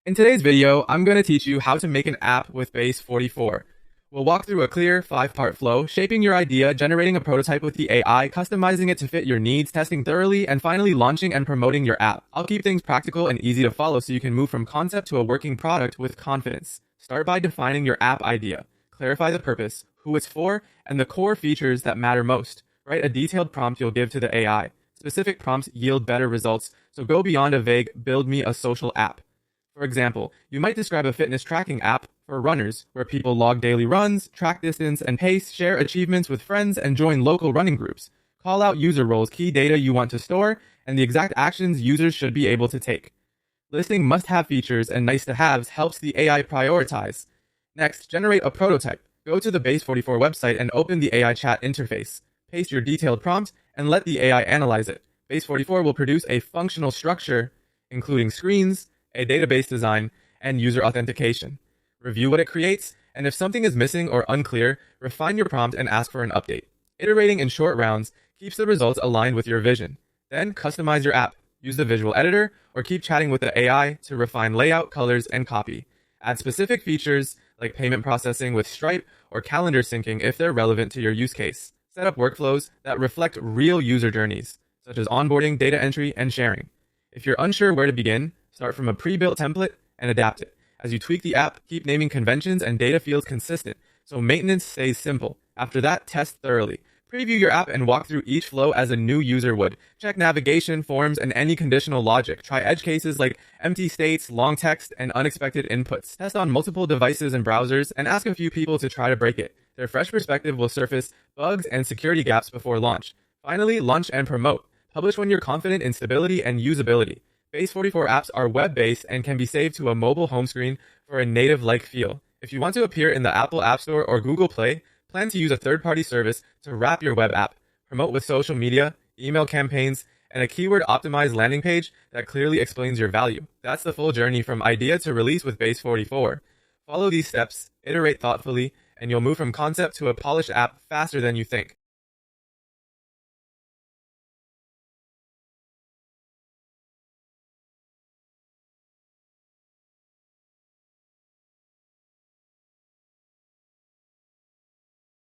In today's video, I'm going to teach you how to make an app with Base44. We'll walk through a clear 5-part flow, shaping your idea, generating a prototype with the AI, customizing it to fit your needs, testing thoroughly, and finally launching and promoting your app. I'll keep things practical and easy to follow so you can move from concept to a working product with confidence. Start by defining your app idea. Clarify the purpose, who it's for, and the core features that matter most. Write a detailed prompt you'll give to the AI. Specific prompts yield better results, so go beyond a vague, build me a social app. For example, you might describe a fitness tracking app for runners, where people log daily runs, track distance and pace, share achievements with friends, and join local running groups. Call out user roles, key data you want to store, and the exact actions users should be able to take. Listing must-have features and nice-to-haves helps the AI prioritize. Next, generate a prototype. Go to the Base44 website and open the AI chat interface. Paste your detailed prompt and let the AI analyze it. Base44 will produce a functional structure, including screens, a database design, and user authentication. Review what it creates, and if something is missing or unclear, refine your prompt and ask for an update. Iterating in short rounds keeps the results aligned with your vision. Then customize your app. Use the visual editor, or keep chatting with the AI to refine layout, colors, and copy. Add specific features like payment processing with Stripe or calendar syncing if they're relevant to your use case. Set up workflows that reflect real user journeys, such as onboarding, data entry, and sharing. If you're unsure where to begin, start from a pre-built template and adapt it. As you tweak the app, keep naming conventions and data fields consistent, so maintenance stays simple. After that, test thoroughly. Preview your app and walk through each flow as a new user would. Check navigation, forms, and any conditional logic. Try edge cases like empty states, long text, and unexpected inputs. Test on multiple devices and browsers, and ask a few people to try to break it. Their fresh perspective will surface bugs and security gaps before launch. Finally, launch and promote. Publish when you're confident in stability and usability. Base44 apps are web-based and can be saved to a mobile home screen for a native-like feel. If you want to appear in the Apple App Store or Google Play, plan to use a third-party service to wrap your web app. Promote with social media, email campaigns, and a keyword-optimized landing page that clearly explains your value. That's the full journey from idea to release with Base44. Follow these steps, iterate thoughtfully, and you'll move from concept to a polished app faster than you think.